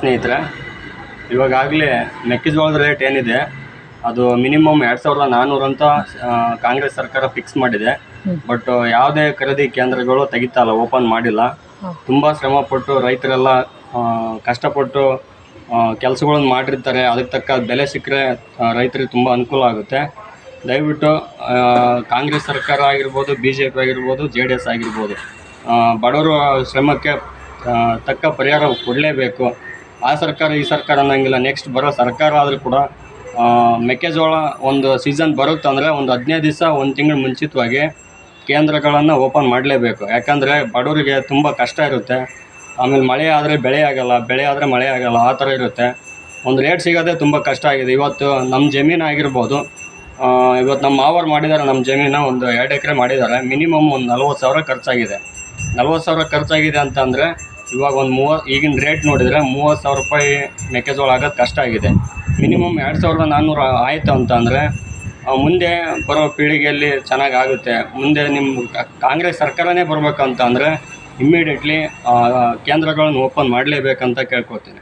ಸ್ನೇಹಿತರೆ, ಇವಾಗಲೇ ಮೆಕ್ಕೆಜೋಳದ ರೇಟ್ ಏನಿದೆ ಅದು ಮಿನಿಮಮ್ 2400 ಅಂತ ಕಾಂಗ್ರೆಸ್ ಸರ್ಕಾರ ಫಿಕ್ಸ್ ಮಾಡಿದೆ. ಬಟ್ ಯಾವುದೇ ಖರೀದಿ ಕೇಂದ್ರಗಳು ತೆಗಿತಾಯಿಲ್ಲ, ಓಪನ್ ಮಾಡಿಲ್ಲ. ತುಂಬ ಶ್ರಮಪಟ್ಟು ರೈತರೆಲ್ಲ ಕಷ್ಟಪಟ್ಟು ಕೆಲಸಗಳನ್ನು ಮಾಡಿರ್ತಾರೆ. ಅದಕ್ಕೆ ತಕ್ಕ ಬೆಲೆ ಸಿಕ್ಕರೆ ರೈತರಿಗೆ ತುಂಬ ಅನುಕೂಲ ಆಗುತ್ತೆ. ದಯವಿಟ್ಟು ಕಾಂಗ್ರೆಸ್ ಸರ್ಕಾರ ಆಗಿರ್ಬೋದು, BJP ಆಗಿರ್ಬೋದು, JDS ಆಗಿರ್ಬೋದು, ಬಡವರು ಶ್ರಮಕ್ಕೆ ತಕ್ಕ ಪರಿಹಾರ ಕೊಡಲೇಬೇಕು. ಆ ಸರ್ಕಾರ ಈ ಸರ್ಕಾರ ಅನ್ನೋಂಗಿಲ್ಲ. ನೆಕ್ಸ್ಟ್ ಬರೋ ಸರ್ಕಾರ ಆದರೂ ಕೂಡ ಮೆಕ್ಕೆಜೋಳ ಒಂದು ಸೀಸನ್ ಬರುತ್ತಂದರೆ ಒಂದು 15 ದಿವಸ, 1 ತಿಂಗಳು ಮುಂಚಿತವಾಗಿ ಕೇಂದ್ರಗಳನ್ನು ಓಪನ್ ಮಾಡಲೇಬೇಕು. ಯಾಕಂದರೆ ಬಡವರಿಗೆ ತುಂಬ ಕಷ್ಟ ಇರುತ್ತೆ. ಆಮೇಲೆ ಮಳೆ ಆದರೆ ಬೆಳೆ ಆಗಲ್ಲ, ಬೆಳೆ ಆದರೆ ಮಳೆ ಆಗಲ್ಲ, ಆ ಥರ ಇರುತ್ತೆ. ಒಂದು ರೇಟ್ ಸಿಗೋದೇ ತುಂಬ ಕಷ್ಟ ಆಗಿದೆ. ಇವತ್ತು ನಮ್ಮ ಜಮೀನು ಆಗಿರ್ಬೋದು, ಇವತ್ತು ನಮ್ಮ ಮಾವರು ಮಾಡಿದ್ದಾರೆ. ನಮ್ಮ ಜಮೀನು ಒಂದು 2 ಎಕರೆ ಮಾಡಿದ್ದಾರೆ. ಮಿನಿಮಮ್ ಒಂದು 40,000 ಖರ್ಚಾಗಿದೆ. 40,000 ಖರ್ಚಾಗಿದೆ ಅಂತಂದರೆ ಇವಾಗ ಒಂದು ಈಗಿನ ರೇಟ್ ನೋಡಿದರೆ 30,000 ರೂಪಾಯಿ ಮೆಕ್ಕೆಜೋಳ ಆಗೋದು ಕಷ್ಟ ಆಗಿದೆ. ಮಿನಿಮಮ್ 2400 ಆಯಿತು ಅಂತಂದರೆ ಮುಂದೆ ಬರೋ ಪೀಳಿಗೆಯಲ್ಲಿ ಚೆನ್ನಾಗಾಗುತ್ತೆ. ಮುಂದೆ ನಿಮ್ಮ ಕಾಂಗ್ರೆಸ್ ಸರ್ಕಾರನೇ ಬರಬೇಕಂತ ಅಂದರೆ ಇಮ್ಮಿಡಿಯೇಟ್ಲಿ ಕೇಂದ್ರಗಳನ್ನು ಓಪನ್ ಮಾಡಲೇಬೇಕಂತ ಕೇಳ್ಕೊತೀನಿ.